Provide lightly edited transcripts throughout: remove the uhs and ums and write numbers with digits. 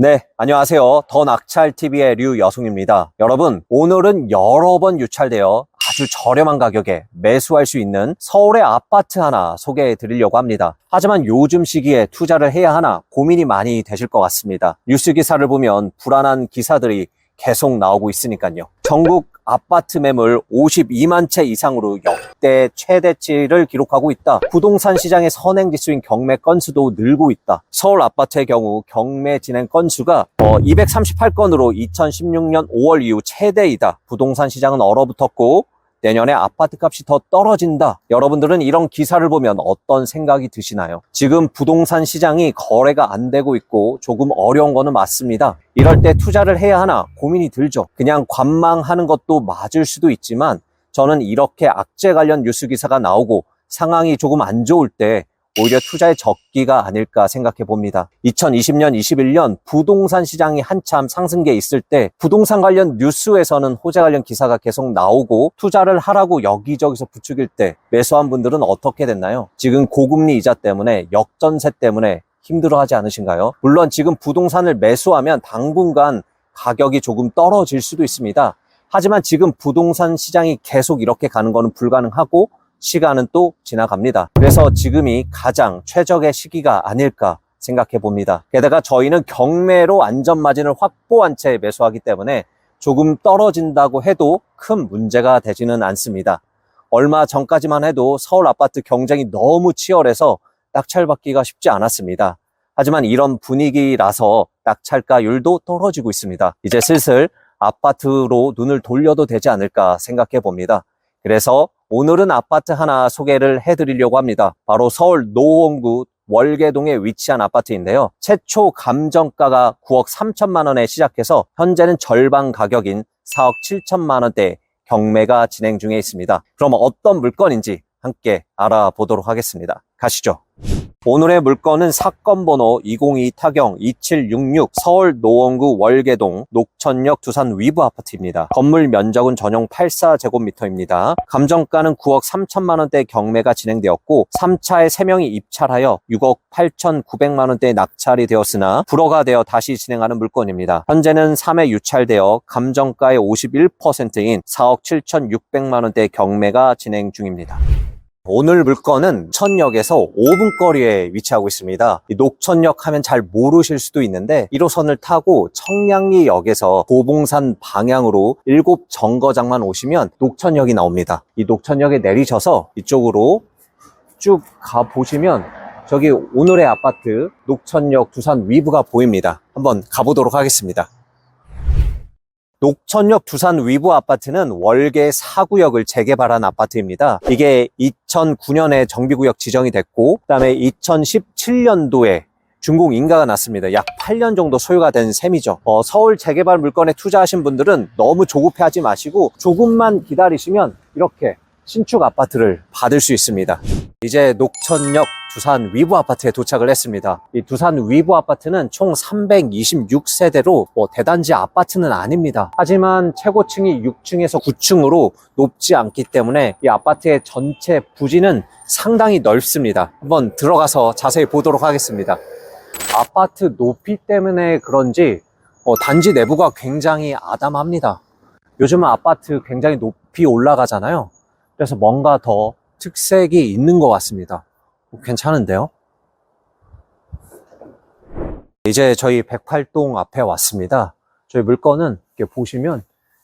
네, 안녕하세요. 더 낙찰TV의 류여송입니다. 여러분, 오늘은 여러 번 유찰되어 아주 저렴한 가격에 매수할 수 있는 서울의 아파트 하나 소개해 드리려고 합니다. 하지만 요즘 시기에 투자를 해야 하나 고민이 많이 되실 것 같습니다. 뉴스 기사를 보면 불안한 기사들이 계속 나오고 있으니까요. 전국 아파트 매물 52만 채 이상으로 역대 최대치를 기록하고 있다. 부동산 시장의 선행지수인 경매 건수도 늘고 있다. 서울 아파트의 경우 경매 진행 건수가 238건으로 2016년 5월 이후 최대이다. 부동산 시장은 얼어붙었고 내년에 아파트 값이 더 떨어진다. 여러분들은 이런 기사를 보면 어떤 생각이 드시나요? 지금 부동산 시장이 거래가 안 되고 있고 조금 어려운 거는 맞습니다. 이럴 때 투자를 해야 하나 고민이 들죠. 그냥 관망하는 것도 맞을 수도 있지만 저는 이렇게 악재 관련 뉴스 기사가 나오고 상황이 조금 안 좋을 때 오히려 투자의 적기가 아닐까 생각해 봅니다. 2020년, 21년 부동산 시장이 한참 상승기에 있을 때 부동산 관련 뉴스에서는 호재 관련 기사가 계속 나오고 투자를 하라고 여기저기서 부추길 때 매수한 분들은 어떻게 됐나요? 지금 고금리 이자 때문에 역전세 때문에 힘들어하지 않으신가요? 물론 지금 부동산을 매수하면 당분간 가격이 조금 떨어질 수도 있습니다. 하지만 지금 부동산 시장이 계속 이렇게 가는 것은 불가능하고 시간은 또 지나갑니다. 그래서 지금이 가장 최적의 시기가 아닐까 생각해 봅니다. 게다가 저희는 경매로 안전마진을 확보한 채 매수하기 때문에 조금 떨어진다고 해도 큰 문제가 되지는 않습니다. 얼마 전까지만 해도 서울 아파트 경쟁이 너무 치열해서 낙찰받기가 쉽지 않았습니다. 하지만 이런 분위기라서 낙찰가율도 떨어지고 있습니다. 이제 슬슬 아파트로 눈을 돌려도 되지 않을까 생각해 봅니다. 그래서 오늘은 아파트 하나 소개를 해드리려고 합니다. 바로 서울 노원구 월계동에 위치한 아파트인데요. 최초 감정가가 9억 3천만 원에 시작해서 현재는 절반 가격인 4억 7천만 원대 경매가 진행 중에 있습니다. 그럼 어떤 물건인지 함께 알아보도록 하겠습니다. 가시죠. 오늘의 물건은 사건 번호 202-2766 서울 노원구 월계동 녹천역 두산 위브 아파트입니다. 건물 면적은 전용 84제곱미터입니다. 감정가는 9억 3천만 원대 경매가 진행되었고 3차에 3명이 입찰하여 6억 8,900만 원대에 낙찰이 되었으나 불허가 되어 다시 진행하는 물건입니다. 현재는 3회 유찰되어 감정가의 51%인 4억 7,600만 원대 경매가 진행 중입니다. 오늘 물건은 천역에서 5분 거리에 위치하고 있습니다. 녹천역 하면 잘 모르실 수도 있는데 1호선을 타고 청량리역에서 도봉산 방향으로 7정거장만 오시면 녹천역이 나옵니다. 이 녹천역에 내리셔서 이쪽으로 쭉 가보시면 저기 오늘의 아파트 녹천역 두산 위브가 보입니다. 한번 가보도록 하겠습니다. 녹천역 두산 위브 아파트는 월계 4구역을 재개발한 아파트입니다. 이게 2009년에 정비구역 지정이 됐고 그다음에 2017년도에 준공 인가가 났습니다. 약 8년 정도 소요가 된 셈이죠. 서울 재개발 물건에 투자하신 분들은 너무 조급해하지 마시고 조금만 기다리시면 이렇게 신축 아파트를 받을 수 있습니다. 이제 녹천역 두산 위브 아파트에 도착을 했습니다. 이 두산 위브 아파트는 총 326세대로 대단지 아파트는 아닙니다. 하지만 최고층이 6층에서 9층으로 높지 않기 때문에 이 아파트의 전체 부지는 상당히 넓습니다. 한번 들어가서 자세히 보도록 하겠습니다. 아파트 높이 때문에 그런지 단지 내부가 굉장히 아담합니다. 요즘은 아파트 굉장히 높이 올라가잖아요. 그래서 뭔가 더 특색이 있는 것 같습니다. 괜찮은데요? 이제 저희 108동 앞에 왔습니다. 저희 물건은 이렇게 보시면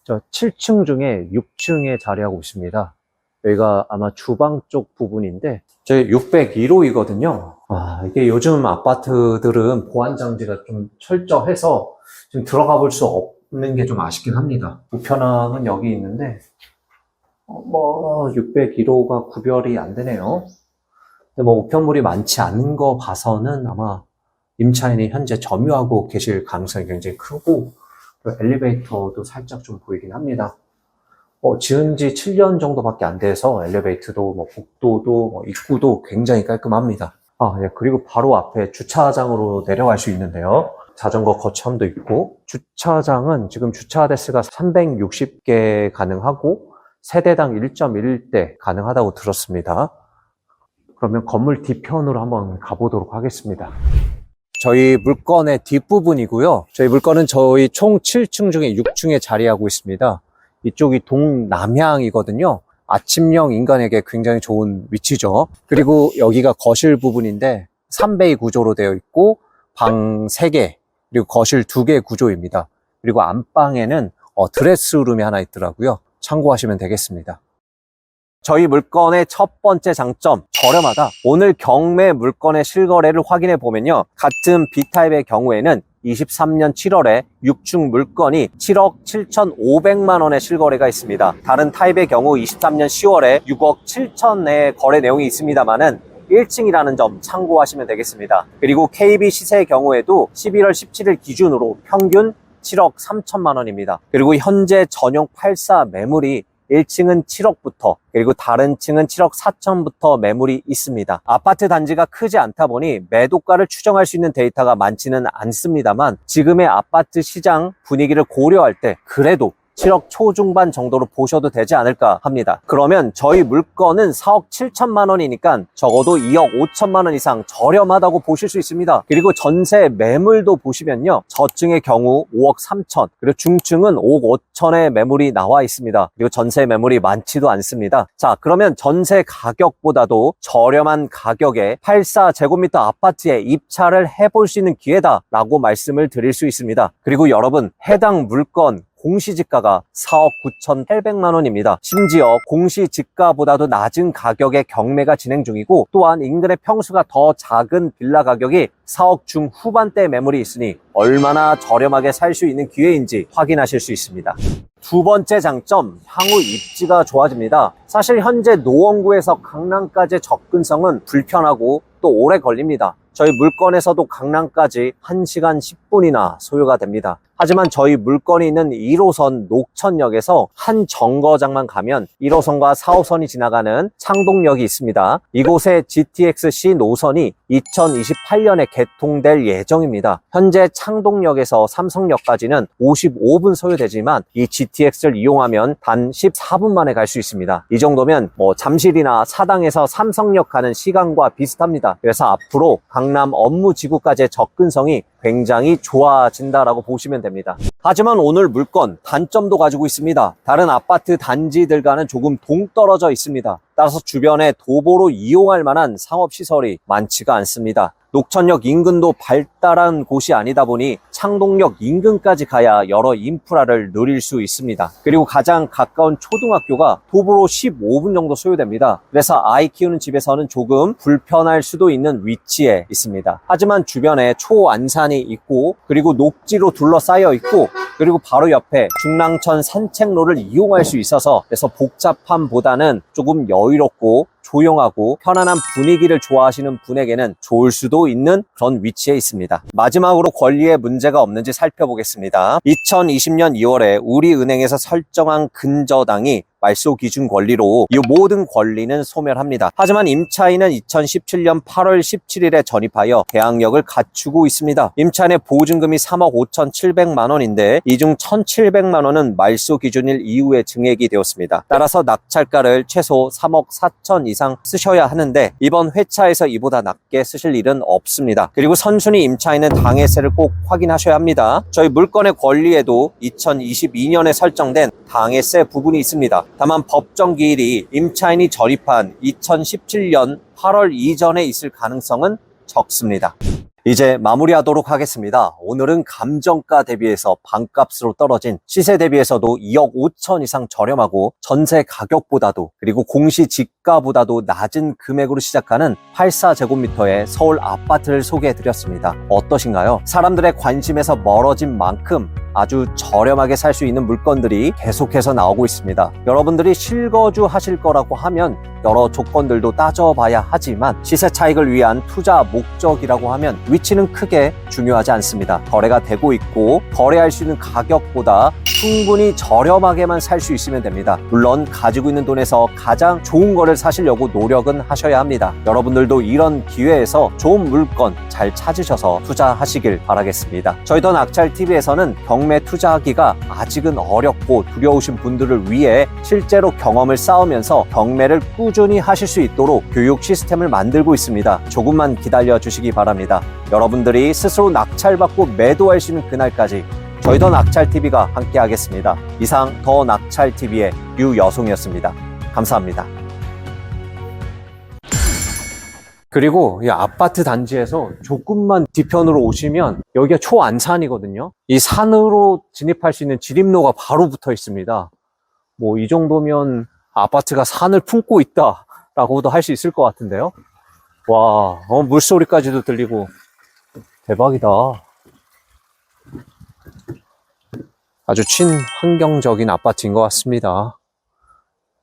저 7층 중에 6층에 자리하고 있습니다. 여기가 아마 주방 쪽 부분인데 저희 601호이거든요. 이게 요즘 아파트들은 보안 장치가 좀 철저해서 지금 들어가 볼 수 없는 게 좀 아쉽긴 합니다. 우편함은 여기 있는데 601호가 구별이 안 되네요. 근데 우편물이 많지 않은 거 봐서는 아마 임차인이 현재 점유하고 계실 가능성이 굉장히 크고 엘리베이터도 살짝 좀 보이긴 합니다. 지은 지 7년 정도밖에 안 돼서 엘리베이터도 복도도 입구도 굉장히 깔끔합니다. 예, 그리고 바로 앞에 주차장으로 내려갈 수 있는데요. 자전거 거점도 있고 주차장은 지금 주차 대수가 360개 가능하고 세대당 1.1대 가능하다고 들었습니다. 그러면 건물 뒤편으로 한번 가보도록 하겠습니다. 저희 물건의 뒷부분이고요. 저희 물건은 저희 총 7층 중에 6층에 자리하고 있습니다. 이쪽이 동남향이거든요. 아침형 인간에게 굉장히 좋은 위치죠. 그리고 여기가 거실 부분인데 3베이 구조로 되어 있고 방 3개 그리고 거실 2개 구조입니다. 그리고 안방에는 드레스룸이 하나 있더라고요. 참고하시면 되겠습니다. 저희 물건의 첫 번째 장점, 저렴하다. 오늘 경매 물건의 실거래를 확인해 보면요. 같은 B타입의 경우에는 23년 7월에 6층 물건이 7억 7,500만 원의 실거래가 있습니다. 다른 타입의 경우 23년 10월에 6억 7천의 거래 내용이 있습니다만은 1층이라는 점 참고하시면 되겠습니다. 그리고 KB 시세의 경우에도 11월 17일 기준으로 평균 7억 3천만 원입니다. 그리고 현재 전용 84 매물이 1층은 7억부터 그리고 다른 층은 7억 4천부터 매물이 있습니다. 아파트 단지가 크지 않다 보니 매도가를 추정할 수 있는 데이터가 많지는 않습니다만 지금의 아파트 시장 분위기를 고려할 때 그래도 7억 초중반 정도로 보셔도 되지 않을까 합니다. 그러면 저희 물건은 4억 7천만 원이니까 적어도 2억 5천만 원 이상 저렴하다고 보실 수 있습니다. 그리고 전세 매물도 보시면요. 저층의 경우 5억 3천, 그리고 중층은 5억 5천의 매물이 나와 있습니다. 그리고 전세 매물이 많지도 않습니다. 자, 그러면 전세 가격보다도 저렴한 가격에 84제곱미터 아파트에 입찰을 해볼 수 있는 기회다라고 말씀을 드릴 수 있습니다. 그리고 여러분, 해당 물건 공시지가가 4억 9,800만 원입니다. 심지어 공시지가보다도 낮은 가격에 경매가 진행 중이고 또한 인근의 평수가 더 작은 빌라 가격이 4억 중후반대 매물이 있으니 얼마나 저렴하게 살 수 있는 기회인지 확인하실 수 있습니다. 두 번째 장점, 향후 입지가 좋아집니다. 사실 현재 노원구에서 강남까지의 접근성은 불편하고 또 오래 걸립니다. 저희 물건에서도 강남까지 1시간 10분이나 소요가 됩니다. 하지만 저희 물건이 있는 1호선 녹천역에서 한 정거장만 가면 1호선과 4호선이 지나가는 창동역이 있습니다. 이곳에 GTX-C 노선이 2028년에 개통될 예정입니다. 현재 창동역에서 삼성역까지는 55분 소요되지만 이 GTX를 이용하면 단 14분 만에 갈 수 있습니다. 이 정도면 잠실이나 사당에서 삼성역 가는 시간과 비슷합니다. 그래서 앞으로 강남 업무지구까지의 접근성이 굉장히 좋아진다라고 보시면 됩니다. 하지만 오늘 물건 단점도 가지고 있습니다. 다른 아파트 단지들과는 조금 동떨어져 있습니다. 따라서 주변에 도보로 이용할 만한 상업시설이 많지가 않습니다. 녹천역 인근도 발달한 곳이 아니다 보니 창동역 인근까지 가야 여러 인프라를 누릴 수 있습니다. 그리고 가장 가까운 초등학교가 도보로 15분 정도 소요됩니다. 그래서 아이 키우는 집에서는 조금 불편할 수도 있는 위치에 있습니다. 하지만 주변에 초안산이 있고 그리고 녹지로 둘러싸여 있고 그리고 바로 옆에 중랑천 산책로를 이용할 수 있어서 그래서 복잡함보다는 조금 여유롭고 조용하고 편안한 분위기를 좋아하시는 분에게는 좋을 수도 있는 그런 위치에 있습니다. 마지막으로 권리에 문제가 없는지 살펴보겠습니다. 2020년 2월에 우리은행에서 설정한 근저당이 말소 기준 권리로 이 모든 권리는 소멸합니다. 하지만 임차인은 2017년 8월 17일에 전입하여 계약력을 갖추고 있습니다. 임차인의 보증금이 3억 5,700만 원인데 이 중 1,700만 원은 말소 기준일 이후에 증액이 되었습니다. 따라서 낙찰가를 최소 3억 4천 이상 쓰셔야 하는데 이번 회차에서 이보다 낮게 쓰실 일은 없습니다. 그리고 선순위 임차인은 당해세를 꼭 확인하셔야 합니다. 저희 물건의 권리에도 2022년에 설정된 당해세 부분이 있습니다. 다만 법정 기일이 임차인이 전입한 2017년 8월 이전에 있을 가능성은 적습니다. 이제 마무리하도록 하겠습니다. 오늘은 감정가 대비해서 반값으로 떨어진 시세 대비해서도 2억 5천 이상 저렴하고 전세 가격보다도 그리고 공시지가보다도 낮은 금액으로 시작하는 84제곱미터의 서울 아파트를 소개해드렸습니다. 어떠신가요? 사람들의 관심에서 멀어진 만큼 아주 저렴하게 살 수 있는 물건들이 계속해서 나오고 있습니다. 여러분들이 실거주 하실 거라고 하면 여러 조건들도 따져봐야 하지만 시세 차익을 위한 투자 목적이라고 하면 위치는 크게 중요하지 않습니다. 거래가 되고 있고 거래할 수 있는 가격보다 충분히 저렴하게만 살 수 있으면 됩니다. 물론 가지고 있는 돈에서 가장 좋은 거를 사시려고 노력은 하셔야 합니다. 여러분들도 이런 기회에서 좋은 물건 잘 찾으셔서 투자하시길 바라겠습니다. 저희 더 낙찰TV에서는 경매 투자하기가 아직은 어렵고 두려우신 분들을 위해 실제로 경험을 쌓으면서 경매를 꾸준히 하실 수 있도록 교육 시스템을 만들고 있습니다. 조금만 기다려 주시기 바랍니다. 여러분들이 스스로 낙찰받고 매도할 수 있는 그날까지 저희 더 낙찰TV가 함께 하겠습니다. 이상 더 낙찰TV의 류여송이었습니다. 감사합니다. 그리고 이 아파트 단지에서 조금만 뒤편으로 오시면 여기가 초안산이거든요. 이 산으로 진입할 수 있는 진입로가 바로 붙어 있습니다. 뭐 이 정도면 아파트가 산을 품고 있다라고도 할 수 있을 것 같은데요. 와, 물소리까지도 들리고 대박이다. 아주 친환경적인 아파트인 것 같습니다.